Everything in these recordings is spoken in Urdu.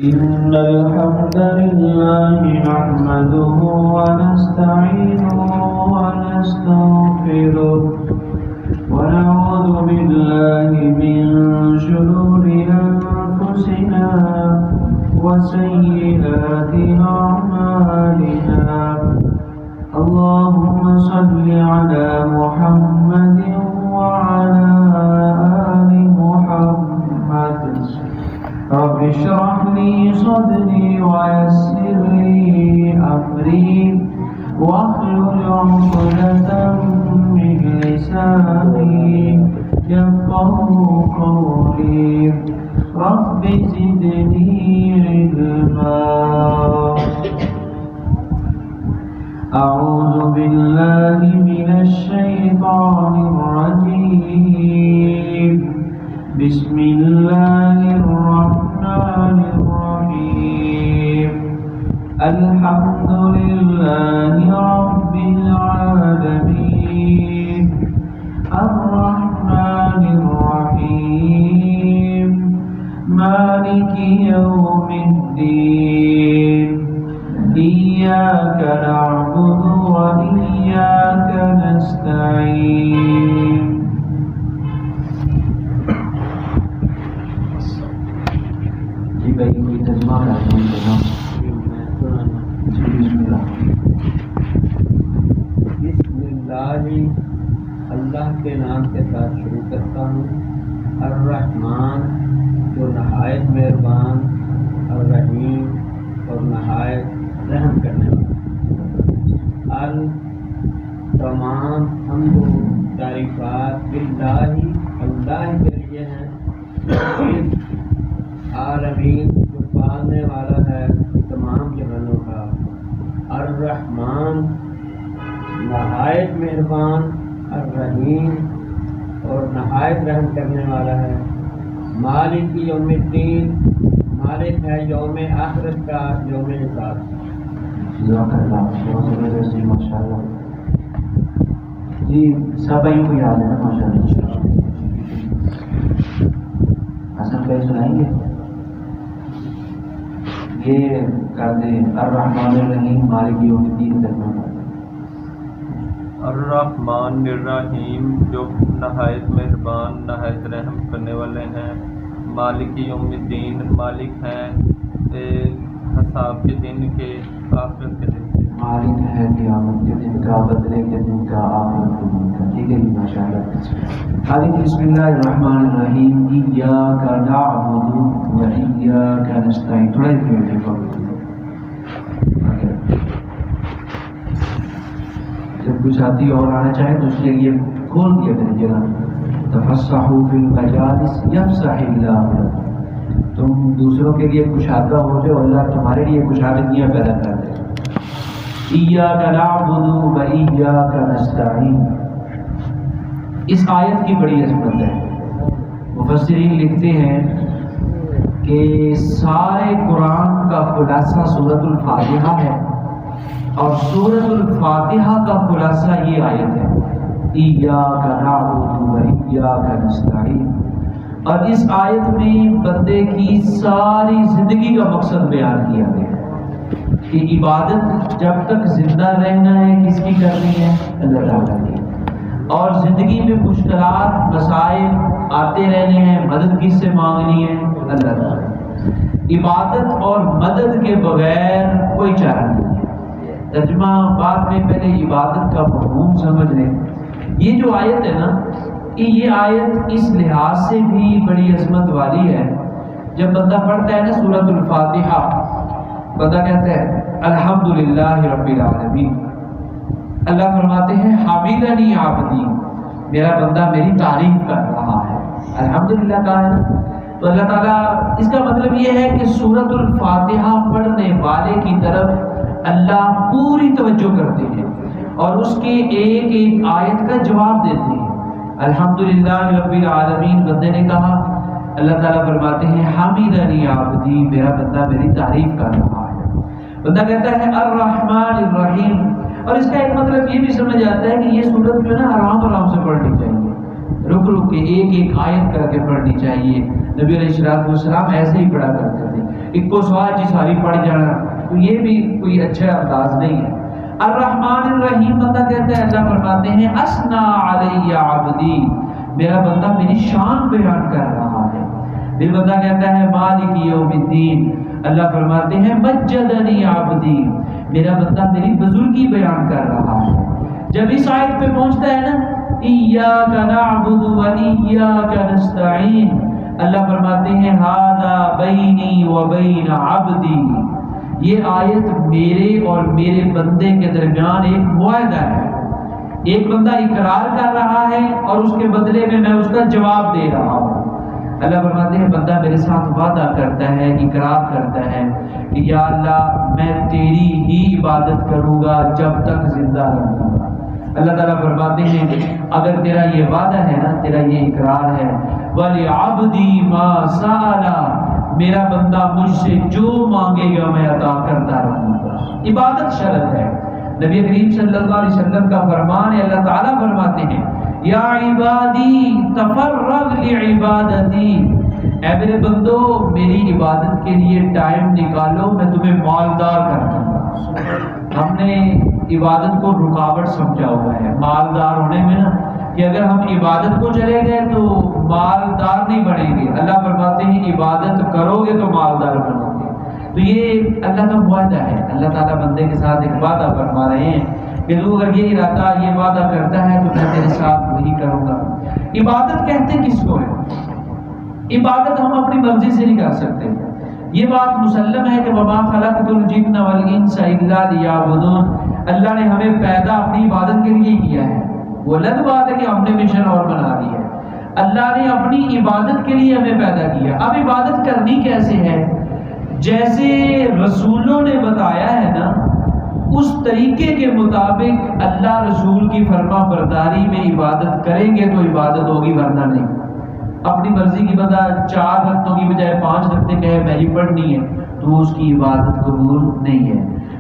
إن الحمد لله نحمده ونستعينه ونستغفره ونعوذ بالله من شرور أنفسنا وسيئات أعمالنا. اللهم صل على محمد وعلى آل محمد. رب اشرح لي صدري ويسر لي أمري واحلل عقدة من لساني يفقهوا قولي. رب زدني علما. أعوذ بالله من الشيطان الرجيم. بسم الله الرحمن الرحيم. الحمد لله رب العالمين الرحمن الرحيم مالك يوم الدين. إياك نعبد وإياك نستعين. جی بھائی کوئی ترجمہ کرتے ہیں بسم اللہ، اللہ کے نام کے ساتھ شروع کرتا ہوں. الرحمن جو نہایت مہربان، الرحیم اور نہایت رحم کرنے والا. تمام حمد و تعریفات باللہ اللہ کے لیے ہیں. عالمین جو پالنے والا ہے تمام جہانوں کا. الرحمن نہایت مہربان، الرحیم اور نہایت رحم کرنے والا ہے. مالک یوم الدین مالک ہے یوم آخرت کا، یوم حساب. ماشاء اللہ جی سب بھائیوں کو یاد ہے نا ماشاء اللہ. حسن بھائی سنائیں گے یہ کرتے ہیں. الرحمن الرحیم مالک یوم الدین ترجمہ. الرحمن الرحیم جو نہایت مہربان نہایت رحم کرنے والے ہیں. مالک یوم الدین مالک ہیں حساب کے دن کے، آخرت کے دن کے. مالک ہے قیامت کے دن کا، بدلے کے دن کا، آخرت کے دن کا. ٹھیک ہے جی ماشاء اللہ. خالی بسم اللہ الرحمن الرحیم. ایاک نعبد و ایاک نستعین. تھوڑا ہی دیکھو جب کوئی ساتھی اور آنا چاہے تو اس کے لیے کھول دیا کریں جگہ. تفسحوا فی المجالس یفسح اللہ لکم. تم دوسروں کے لیے کشادہ ہو جاؤ، اللہ تمہارے لیے کشادگیاں پیدا کر دے. ایاک نعبد و ایاک نستعین. اس آیت کی بڑی عظمت ہے. مفسرین لکھتے ہیں کہ سارے قرآن کا خلاصہ سورۃ الفاتحہ ہے اور سورۃ الفاتحہ کا خلاصہ یہ آیت ہے ایاک نعبد و ایاک نستعین. اور اس آیت میں بندے کی ساری زندگی کا مقصد بیان کیا گیا کہ عبادت جب تک زندہ رہنا ہے کس کی کرنی ہے؟ اللہ تعالیٰ کی. اور زندگی میں مشکلات مسائل آتے رہنے ہیں، مدد کس سے مانگنی ہے؟ اللہ تعالیٰ. عبادت اور مدد کے بغیر کوئی چارہ نہیں ہے. ترجمہ بعد میں پہلے عبادت کا مفہوم سمجھ لیں. یہ جو آیت ہے نا، یہ آیت اس لحاظ سے بھی بڑی عظمت والی ہے. جب بندہ پڑھتا ہے نا سورۃ الفاتحہ، بندہ کہتا ہے الحمدللہ رب العالمین. اللہ فرماتے ہیں حمیدنی عبدی، میرا بندہ میری تعریف کر رہا ہے. الحمدللہ کہا ہے نا، تو اللہ تعالیٰ اس کا مطلب یہ ہے کہ سورۃ الفاتحہ پڑھنے والے کی طرف اللہ پوری توجہ کرتے ہیں اور اس کے ایک ایک آیت کا جواب دیتے ہیں. الحمدللہ رب العالمین بندے نے کہا، اللہ تعالیٰ فرماتے ہیں حمیدنی عبدی، میرا بندہ میری تعریف کر رہا ہے. بندہ کہتا ہے الرحمن الرحیم. اور اس کا ایک مطلب یہ بھی سمجھ آتا ہے کہ یہ سورت جو ہے نا آرام آرام سے پڑھنی چاہیے. رک رک کے ایک ایک آیت کر کے پڑھنی چاہیے. نبی علیہ السلام ایسے ہی پڑھا کرتے تھے. ایکو سوال جی ساری پڑھ جانا، تو یہ بھی کوئی اچھا انداز نہیں ہے۔ الرحمن الرحیم بندہ کہتا ہے، اللہ فرماتے ہیں اسنا علی عبدی، میرا بندہ میری شان بیان کر رہا ہے۔ پھر بندہ کہتا ہے مالک یوم الدین، اللہ فرماتے ہیں مجدنی عبدی، میرا بندہ میری بزرگی بیان کر رہا ہے۔ جب اس آیت پہ پہنچتا ہے نا ایاک نعبد و ایاک نستعین، اللہ فرماتے ہیں ھذا بینی و بین عبدی، یہ آیت میرے اور میرے بندے کے درمیان ایک معاہدہ ہے۔ ایک بندہ اقرار کر رہا ہے اور اس کے بدلے میں میں اس کا جواب دے رہا ہوں۔ اللہ فرماتے ہیں بندہ میرے ساتھ وعدہ کرتا ہے، اقرار کرتا ہے کہ یا اللہ میں تیری ہی عبادت کروں گا جب تک زندہ رہوں گا۔ اللہ تعالیٰ فرماتے ہیں اگر تیرا یہ وعدہ ہے نا، تیرا یہ اقرار ہے، وَلِعَبْدِي مَا سَأَلَ، میرا بندہ مجھ سے جو مانگے گا میں عطا کرتا رہوں گا۔ عبادت شرط ہے۔ نبی کریم صلی اللہ علیہ وسلم کا فرمان ہے، اللہ تعالیٰ فرماتے ہیں یا عبادی تفرغ لعبادتی، اے میرے بندو میری عبادت کے لیے ٹائم نکالو، میں تمہیں مالدار کر دوں گا۔ ہم نے عبادت کو رکاوٹ سمجھا ہوا ہے مالدار ہونے میں نا، کہ اگر ہم عبادت کو چلے گئے تو مالدار نہیں بنیں گے۔ اللہ فرماتے ہیں عبادت کرو گے تو مالدار بنو گے۔ تو یہ اللہ کا معاہدہ ہے، اللہ تعالیٰ بندے کے ساتھ ایک وعدہ فرما رہے ہیں کہ تو اگر یہ ارادہ یہ وعدہ کرتا ہے تو میں تیرے ساتھ وہی کروں گا۔ عبادت کہتے کس کو ہے؟ عبادت ہم اپنی مرضی سے نہیں کر سکتے، یہ بات مسلم ہے کہ وما خلقت الجن والانس الا لیعبدون، اللہ نے ہمیں پیدا اپنی عبادت کے لیے کیا ہے۔ وہ الگ بات ہے کہ ہم نے مشن اور بنا لی ہے، اللہ نے اپنی عبادت کے لیے ہمیں پیدا کیا۔ اب عبادت کرنی کیسے ہے؟ جیسے رسولوں نے بتایا ہے نا، اس طریقے کے مطابق اللہ رسول کی فرما برداری میں عبادت کریں گے تو عبادت ہوگی، ورنہ نہیں۔ اپنی مرضی کی بندہ 4 رکعتوں کی بجائے 5 رکعتیں کہے میں ہی پڑھنی ہے تو اس کی عبادت قبول نہیں ہے۔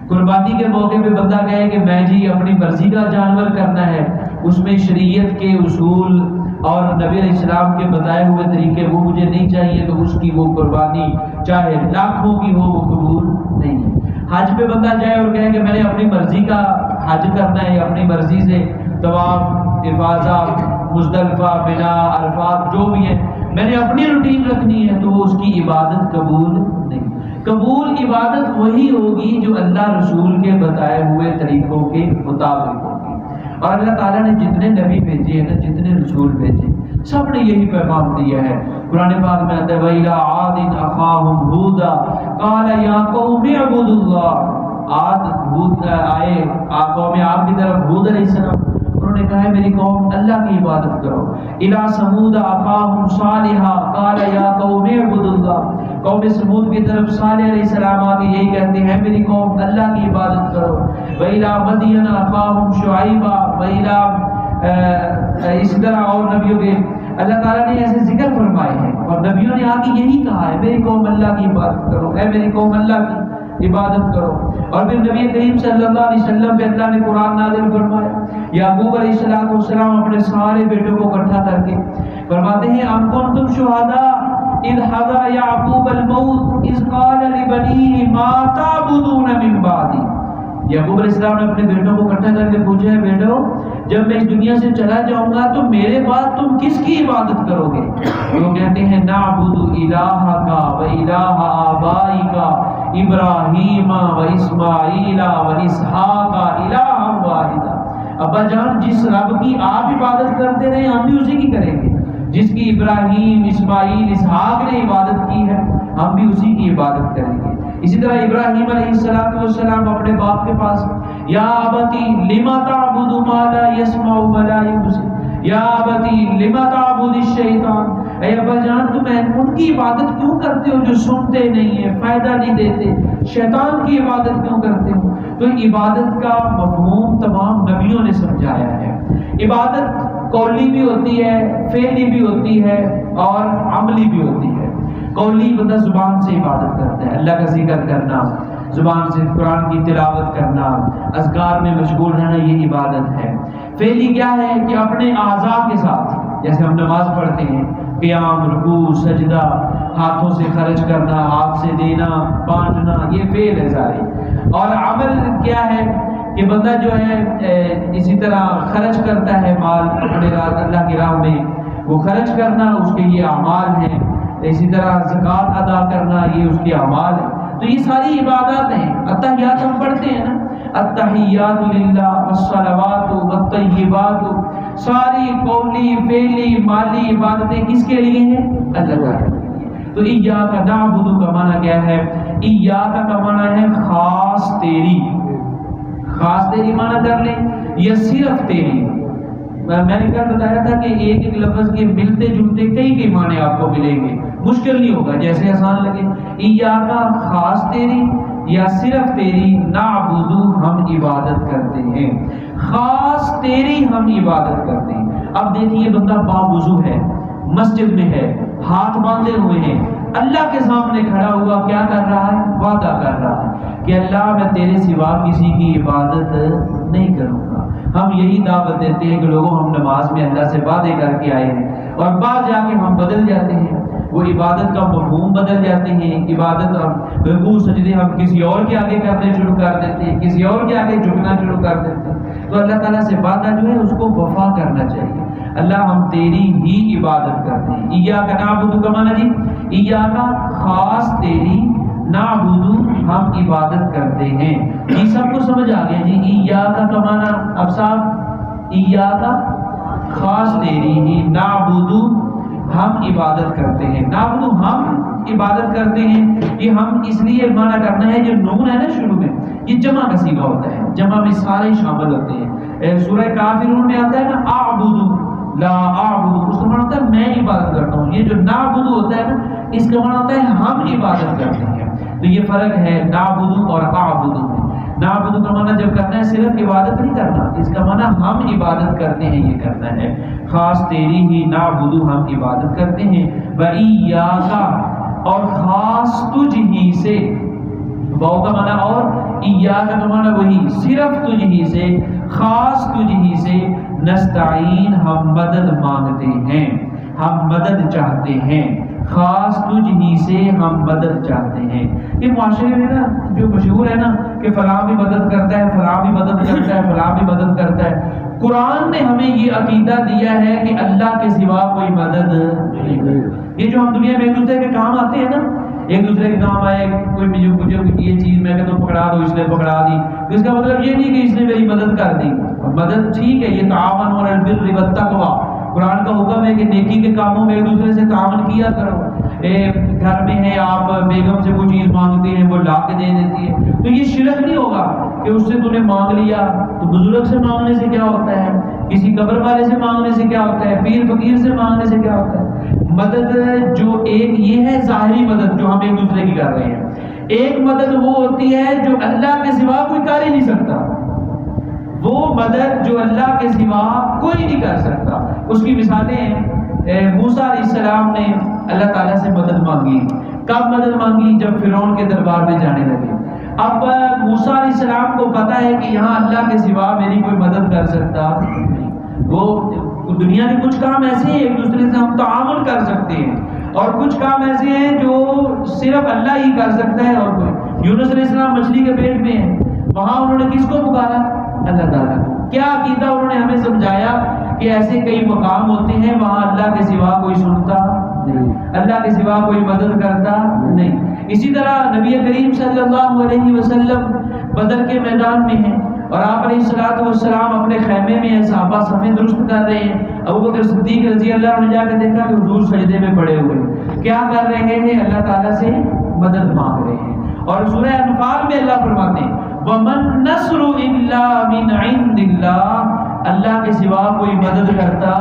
قربانی کے موقع پہ بندہ کہے کہ میں جی اپنی مرضی کا جانور کرنا ہے، اس میں شریعت کے اصول اور نبی علیہ السلام کے بتائے ہوئے طریقے وہ مجھے نہیں چاہیے، تو اس کی وہ قربانی چاہے لاکھوں کی ہو وہ قبول نہیں ہے۔ حج پہ بندہ جائے اور کہے کہ میں نے اپنی مرضی کا حج کرنا ہے، اپنی مرضی سے طواف، افاضہ، مزدلفہ، منا، عرفات جو بھی ہے میں نے اپنی روٹین رکھنی ہے، تو وہ اس کی عبادت قبول نہیں۔ قبول عبادت وہی ہوگی جو اللہ رسول کے بتائے ہوئے طریقوں کے مطابق ہوگی۔ اور اللہ تعالیٰ نے جتنے نبی بھیجے ہیں نا، جتنے رسول بھیجے، سب نے یہی پیغام دیا ہے۔ قرآن پاک میں آتا ہے وَإِلَىٰ عَادٍ أَخَاهُمْ هُودًا قَالَ يَا قَوْمِ اعْبُدُوا اللَّهَ، عاد ہود آئے قوم عاد کی طرف، ہود علیہ السلام، انہوں نے کہا ہے میری قوم اللہ کی عبادت کرو۔ إِلَىٰ ثَمُودَ أَخَاهُمْ صَالِحًا قَالَ يَا قَوْمِ اعْبُدُوا اللَّهَ، قوم سمود کی طرف صالح علیہ السلام آ کے یہی کہتے ہیں میری قوم اللہ کی عبادت کرو۔ وَإِلَىٰ مَدْيَنَ أَخَاهُمْ شُعَيْبًا، وَإِلَىٰ اس طرح اور نبیوں کے اللہ تعالیٰ نے ایسے ذکر فرمائے ہیں، اور نبیوں نے آ کے یہی کہا ہے میری قوم اللہ کی عبادت کرو، اے میری قوم اللہ کی عبادت کرو۔ اور پھر نبی کریم صلی اللہ علیہ وسلم پہ اللہ نے قرآن نازل فرمایا۔ یعقوب علیہ السلام اپنے سارے بیٹوں کو اکٹھا کر کے فرماتے ہیں ام کنتم شہداء اذ حضر یعقوب الموت اذ قال لبنیہ ما تعبدون من بعدی، یعقوب علیہ السلام نے اپنے بیٹوں کو اکٹھا کر کے پوچھا ہے بیٹو جب میں اس دنیا سے چلا جاؤں گا تو میرے بعد تم کس کی عبادت کرو گے؟ وہ کہتے ہیں نعبد الہک و الہ آبائک ابراہیم و اسماعیل و اسحاق الہا واحدا، ابا جان جس رب کی آپ عبادت کرتے رہے ہم بھی اسی کی کریں گے، جس کی ابراہیم، اسماعیل، اسحاق نے عبادت کی ہے ہم بھی اسی کی عبادت کریں گے۔ اسی طرح ابراہیم علیہ السلام اپنے باپ کے پاس یا ابتی لما تعبد ما لا يسمع ولا يبصر، یا ابتی لما تعبد الشیطان، اے ابا جان تم ان کی عبادت کیوں کرتے ہو جو سنتے نہیں ہیں، فائدہ نہیں دیتے، شیطان کی عبادت کیوں کرتے ہو؟ تو عبادت کا مفہوم تمام نبیوں نے سمجھایا ہے۔ عبادت قولی بھی ہوتی ہے، فعلی بھی ہوتی ہے اور عملی بھی ہوتی ہے۔ قولی بندہ زبان سے عبادت کرتا ہے، اللہ کا ذکر کرنا، زبان سے قرآن کی تلاوت کرنا، اذکار میں مشغول رہنا، یہ عبادت ہے۔ فعلی کیا ہے کہ اپنے اعضاء کے ساتھ، جیسے ہم نماز پڑھتے ہیں، قیام، رکوع، سجدہ، ہاتھوں سے خرچ کرنا، ہاتھ سے دینا، بانٹنا، یہ فعل ہے سارے۔ اور عمل کیا ہے کہ بندہ جو ہے اسی طرح خرچ کرتا ہے مال اپنے اللہ کی راہ میں، وہ خرچ کرنا اس کے یہ اعمال ہیں۔ اسی طرح زکوٰۃ ادا کرنا یہ اس کے اعمال ہیں۔ تو یہ ساری عبادات ہیں۔ التحیات ہم پڑھتے ہیں نا، التحیات للہ والصلوات والطیبات، ساری قولی فعلی مالی عبادتیں کس کے لیے ہیں؟ اللہ تعالیٰ کے لیے۔ تو ایاک نعبد کا معنی کیا ہے؟ ایاک کا معنی ہے خاص تیری، خاص تیری معنی کر لیں یا صرف تیری۔ میں نے کل بتایا تھا کہ ایک ایک لفظ کے ملتے جلتے کئی معنی آپ کو ملیں گے، مشکل نہیں ہوگا، جیسے آسان لگے۔ ایاک خاص تیری یا صرف تیری، نعبد ہم عبادت کرتے ہیں، خاص تیری ہم عبادت کرتے ہیں۔ اب دیکھیے بندہ باوضو ہے، مسجد میں ہے، ہاتھ باندھے ہوئے ہیں، اللہ کے سامنے کھڑا ہوا کیا کر رہا ہے؟ وعدہ کر رہا ہے کہ اللہ میں تیرے سوا کسی کی عبادت نہیں کروں گا۔ ہم یہی دعوت دیتے ہیں کہ لوگوں ہم نماز میں اللہ سے وعدے کر کے آئے ہیں، اور بعد جا کے ہم بدل جاتے ہیں، وہ عبادت کا مفہوم بدل جاتے ہیں، عبادت رکوع سجدے ہم کسی اور کے آگے کرنے شروع کر دیتے ہیں، کسی اور کے آگے جھکنا شروع کر دیتے ہیں۔ تو اللہ تعالیٰ سے وعدہ جو ہے اس کو وفا کرنا چاہیے۔ اللہ ہم تیری ہی عبادت کرتے ہیں۔ ایاک نعبد کا معنی جی، ایاک خاص تیری، نعبد ہم عبادت کرتے ہیں۔ یہ سب کو سمجھ آ گیا جی؟ ایاک کا معنی اب صاحب، ایاک خاص تیری ہی، نعبد ہم عبادت کرتے ہیں۔ نعبد ہم عبادت کرتے ہیں، یہ ہم اس لیے معنی کرنا ہے، جو نون ہے نا شروع میں، یہ جمع کا صیغہ ہوتا ہے، جمع میں سارے شامل ہوتے ہیں۔ سورہ کافرون میں آتا ہے نا اعبد لا اعبد، اس کا معنی ہوتا ہے میں عبادت کرتا ہوں۔ یہ جو نعبد ہوتا ہے نا، اس کا معنی ہوتا ہے ہم عبادت کرتے ہیں۔ تو یہ فرق ہے نعبد اور اعبد میں۔ نعبد کا معنی جب کرنا ہے صرف عبادت نہیں کرنا، اس کا معنی ہم عبادت کرتے ہیں، یہ کرنا ہے خاص تیری ہی، نعبد ہم عبادت کرتے ہیں، وَإِيَّاكَ اور خاص تجھ ہی سے، واو کا معنی اور ایاک کا معنی وہی، صرف تجھ ہی سے، خاص تجھ ہی سے، نستعین ہم مدد مانگتے ہیں، ہم مدد چاہتے ہیں، خاص تجھ ہی سے ہم مدد چاہتے ہیں۔ یہ معاشرے میں نا جو مشہور ہے نا کہ فلاں بھی مدد کرتا ہے، فلاں بھی مدد کرتا ہے، فلاں بھی مدد کرتا ہے۔ قرآن نے ہمیں یہ عقیدہ دیا ہے کہ اللہ کے سوا کوئی مدد نہیں۔ یہ جو ہم دنیا میں ایک دوسرے کے کام آتے ہیں نا، ایک دوسرے کے کام آئے، کوئی مجھے یہ چیز میں کہتا ہوں پکڑا دو، اس نے پکڑا دی، تو اس کا مطلب یہ نہیں کہ اس نے میری مدد کر دی۔ مدد ٹھیک ہے، یہ تعاون علی البر والتقوی، قرآن کا حکم ہے کہ نیکی کے کاموں میں ایک دوسرے سے تعاون کیا کرو۔ گھر میں ہے آپ بیگم سے کوئی چیز مانگتے ہیں، وہ لا کے دے دیتی ہے، تو یہ شرک نہیں ہوگا کہ اس سے تو نے مانگ لیا۔ تو بزرگ سے مانگنے سے کیا ہوتا ہے، کسی قبر والے سے مانگنے سے کیا ہوتا ہے، پیر فقیر سے مانگنے سے کیا ہوتا ہے؟ مدد جو ایک یہ ہے ظاہری مدد جو ہم ایک دوسرے کی کر رہے ہیں، ایک مدد وہ ہوتی ہے جو اللہ کے سوا کوئی کر ہی نہیں سکتا، وہ مدد جو اللہ کے سوا کوئی نہیں کر سکتا۔ اس کی مثالیں ہیں، موسیٰ علیہ السلام نے اللہ تعالیٰ سے مدد مانگی۔ کب مدد مانگی؟ جب فرعون کے دربار میں جانے لگے۔ اب موسیٰ علیہ السلام کو پتا ہے کہ یہاں اللہ کے سوا میری کوئی مدد کر سکتا نہیں۔ وہ دنیا کے کچھ کام ایسے ہیں ایک دوسرے سے ہم تعاون کر سکتے ہیں، اور کچھ کام ایسے ہیں جو صرف اللہ ہی کر سکتا ہے اور کوئی۔ یونس علیہ السلام مچھلی کے پیٹ میں ہیں، وہاں انہوں نے کس کو پکارا؟ اللہ تعالیٰ کو۔ کیا عقیدہ انہوں نے ہمیں سمجھایا کہ ایسے کئی مقام ہوتے ہیں وہاں اللہ کے سوا کوئی سنتا نہیں، اللہ کے سوا کوئی مدد کرتا نہیں۔ اسی طرح نبی کریم صلی اللہ علیہ وسلم بدر کے میدان میں ہیں، اور آپ علیہ الصلوۃ والسلام اپنے خیمے میں ہیں، صحابہ صفیں درست کر رہے ہیں۔ ابو بکر صدیق رضی اللہ عنہ نے جا کے دیکھا کہ حضور سجدے میں پڑے ہوئے ہیں، کیا کر رہے ہیں؟ اللہ تعالیٰ سے مدد مانگ رہے ہیں۔ اور سورہ انفال میں اللہ فرماتے ہیں وَمَن نَّصْرُ إِلَّا مِنْ عِندِ اللَّهِ، اللہ کے سوا کوئی مدد کرتا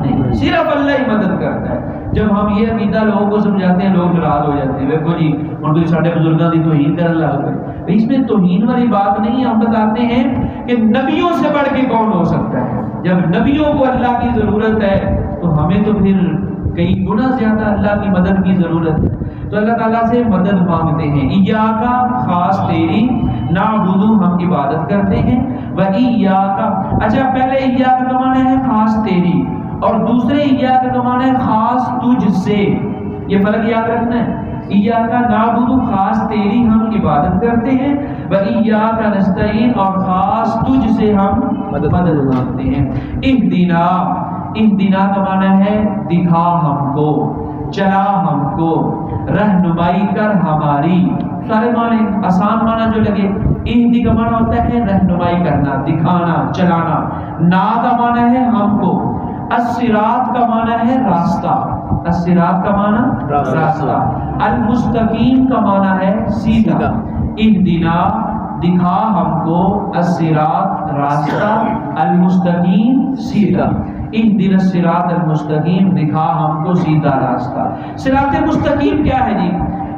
نہیں، صرف اللہ ہی مدد کرتا ہے۔ جب ہم یہ عقیدہ لوگوں کو سمجھاتے ہیں لوگ ناراض ہو جاتے ہیں، دیکھو جی ہن تو ساڈے بزرگاں دی توہین کرن لگ پئے۔ اس میں توہین والی بات نہیں ہے، ہم بتاتے ہیں کہ نبیوں سے بڑھ کے کون ہو سکتا ہے؟ جب نبیوں کو اللہ کی ضرورت ہے تو ہمیں تو پھر کئی گنا زیادہ اللہ کی مدد کی ضرورت ہے۔ تو اللہ تعالیٰ سے مدد مانگتے ہیں۔ ایاکا خاص تیری، نعبد ہم عبادت کرتے ہیں، وَإِيَّاكَ اچھا پہلے ایاکا کا معنی ہے خاص تیری، اور دوسرے ایاکا کا معنی ہے خاص تجھ سے۔ یہ فرق یاد رکھنا ہے. ایاک نعبد خاص تیری ہم عبادت کرتے ہیں، و ایاک نستعین اور خاص تجھ سے ہم مدد مانگتے ہیں. اہدنا کا معنی ہے دکھا ہم کو، چلا ہم کو، رہنمائی کر ہماری. سارے معنی آسان معنی جو لگے. اہدی کا معنی ہوتا ہے رہنمائی کرنا، دکھانا، چلانا. نا کا معنی ہے ہم کو. الصراط کا معنی ہے راستہ. الصراط کا معنی راستہ. المستقیم کا معنی ہے سیدھا. اہدنا دکھا ہم کو، الصراط راستہ، المستقیم سیدھا. اہدنا الصراط المستقیم دکھا ہم کو سیدھا راستہ. صراط مستقیم کیا ہے جی؟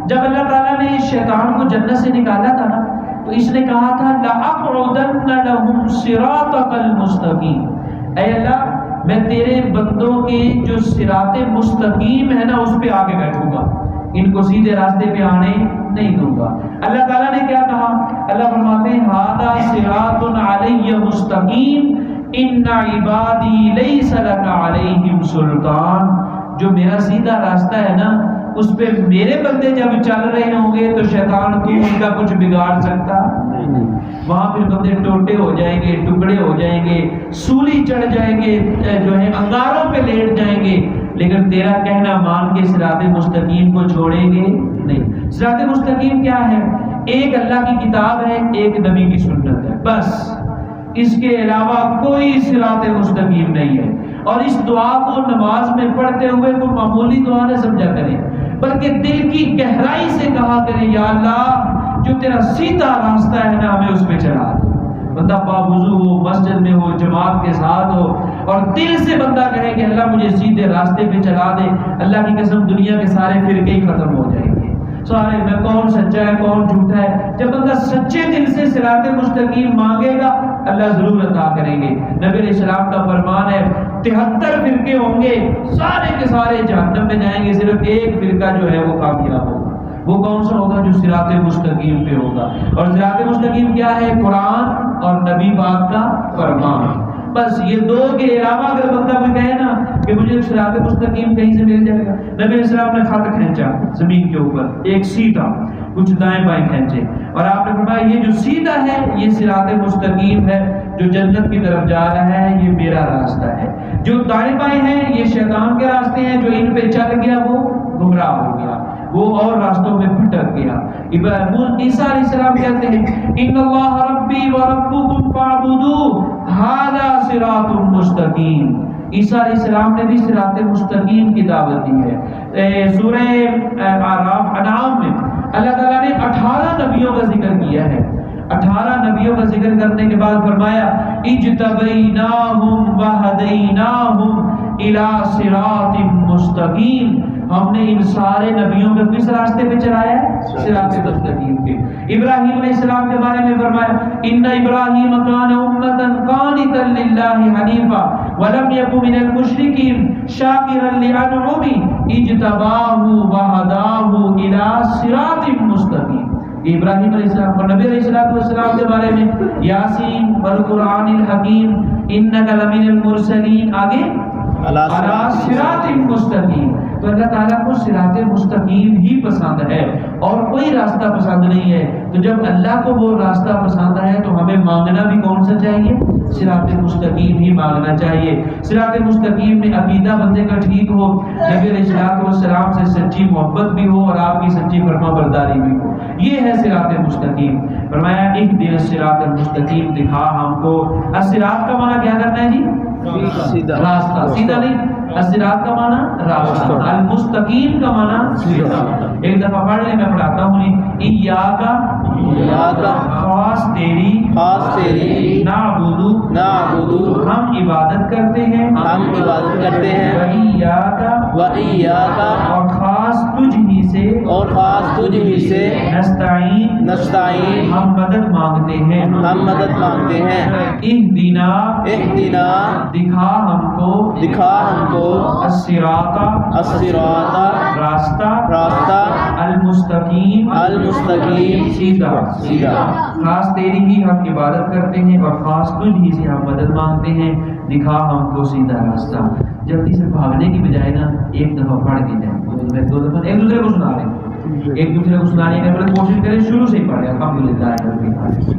جب اللہ تعالیٰ نے اس شیطان کو جنت سے نکالا تھا نا، تو اس نے کہا تھا لَأَقْعُدَنَّ لَهُمْ صِرَاطَكَ الْمُسْتَقِيمَ. اے اللہ میں تیرے بندوں کے جو صراط مستقیم ہے نا اس پہ آگے بیٹھوں گا، ان کو سیدھے راستے پہ آنے نہیں دوں گا. اللہ تعالیٰ نے کیا کہا؟ اللہ فرماتے ہیں ھذا صراط علی مستقیم ان عبادی لیس لک علیہم سلطان. جو میرا سیدھا راستہ ہے نا اس پہ میرے بندے جب چل رہے ہوں گے تو شیطان تو ان کا کچھ بگاڑ سکتا نہیں. وہاں پھر بندے ٹوٹے ہو جائیں گے، ٹکڑے ہو جائیں گے، سولی چڑھ جائیں گے، جو ہے انگاروں پہ لیٹ جائیں گے، لیکن تیرا کہنا مان کے صراط مستقیم کو چھوڑیں گے نہیں. صراط مستقیم کیا ہے؟ ایک اللہ کی کتاب ہے، ایک نبی کی سنت ہے، بس اس کے علاوہ کوئی صراط مستقیم نہیں ہے. اور اس دعا کو نماز میں پڑھتے ہوئے کوئی معمولی دعا نہ سمجھا کریں، بلکہ دل کی گہرائی سے کہا کریں یا اللہ جو تیرا سیدھا راستہ ہے نا ہمیں اس پہ چلا دے. بندہ باوضو ہو، مسجد میں ہو، جماعت کے ساتھ ہو اور دل سے بندہ کہے کہ اللہ مجھے سیدھے راستے پہ چلا دے، اللہ کی قسم دنیا کے سارے فرقے ہی ختم ہو جائیں گے. سارے میں کون سچا ہے کون جھوٹا ہے. جب بندہ سچے دل سے صراط مستقیم مانگے گا اللہ ضرور عطا کریں گے. نبی علیہ السلام کا فرمان ہے 73 فرقے ہوں گے، سارے کے سارے جہنم میں جائیں گے، صرف ایک فرقہ جو ہے وہ کامیاب ہوگا. وہ کون سا ہوگا؟ جو صراط مستقیم پہ ہوگا. اور صراط مستقیم کیا ہے؟ قرآن اور نبی پاک کا فرمان. بس یہ دو کے علاوہ اگر بندہ کوئی کہے نا کہ مجھے صراط مستقیم کہیں سے مل جائے گا. نبی علیہ السلام نے خط کھینچا زمین کے اوپر، ایک سیدھا، کچھ دائیں بائیں کھینچے، اور آپ نے فرمایا یہ جو سیدھا ہے یہ صراط مستقیم ہے، جو جنت کی طرف جا رہا ہے یہ میرا راستہ ہے. جو دائیں بائیں ہیں یہ شیطان کے راستے ہیں، جو ان پہ چل گیا وہ گمراہ ہو گیا، وہ اور راستوں میں بھٹک گیا. عیسیٰ علیہ السلام کہتے ہیں ان اللہ ربی و ربکم فاعبدوہ ھذا صراط مستقیم. عیسیٰ علیہ السلام نے بھی صراط مستقیم کی دعوت دی ہے. سورہ انعام میں اللہ تعالیٰ نے 18 نبیوں کا ذکر کیا ہے. 18 نبیوں کا ذکر کرنے کے بعد فرمایا اجتبیناہم وہدیناہم الی صراط مستقیم. ہم نے ان سارے نبیوں کو کس راستے پہ چلایا ہے؟ صراط مستقیم پہ. ابراہیم علیہ السلام کے بارے میں فرمایا ان ابراہیم کان امۃ قانتا للہ حنیفا ولم یک من المشرکین شاکرا لانعمہ اجتباہ وہداہ الی صراط مستقیم. ابراہیم علیہ السلام اور نبی علیہ السلام کے بارے میں یاسین والقرآن الحکیم انک لمن المرسلین، آگے علی صراط مستقیم. تو اللہ تعالیٰ کو صراط مستقیم ہی پسند ہے اور کوئی راستہ پسند نہیں ہے. تو جب اللہ کو وہ راستہ پسند ہے تو ہمیں مانگنا بھی کون سا چاہیے؟ صراط مستقیم ہی مانگنا چاہیے. صراط مستقیم میں عقیدہ بندے کا ٹھیک ہو، نبی علیہ السلام سے سچی محبت بھی ہو اور آپ کی سچی فرما برداری بھی ہو، یہ ہے صراط مستقیم. فرمایا اہدنا الصراط المستقیم دکھا ہم کو. الصراط کا معنی کیا کرنا ہے جی؟ راستہ. سیدھا نہیں، الصراط کا معنی راستہ، المستقیم کا معنی سیدھا. ایک دفعہ پڑھ لیں، میں پڑھاتا ہوں. ایاک خاص تیری، نعبد ہم عبادت کرتے ہیں، وإیاک اور خاص تجھ ہی سے، نستعین ہم مدد مانگتے ہیں. اہدنا دکھا ہم کو، الصراط راستہ، المستقیم سیدھا. خاص تیری ہی ہم عبادت کرتے ہیں اور خاص تجھ ہی سے ہم مدد مانگتے ہیں، دکھا ہم کو سیدھا راستہ. جلدی سے بھاگنے کی بجائے نا ایک دفعہ پڑھ کے جائیں. دو دفعہ ایک دوسرے کو سنا رہے ہیں، ایک دوسرے کو سنانے کی کوشش کریں، شروع سے ہی پڑھیں الحمدللہ رب العالمین۔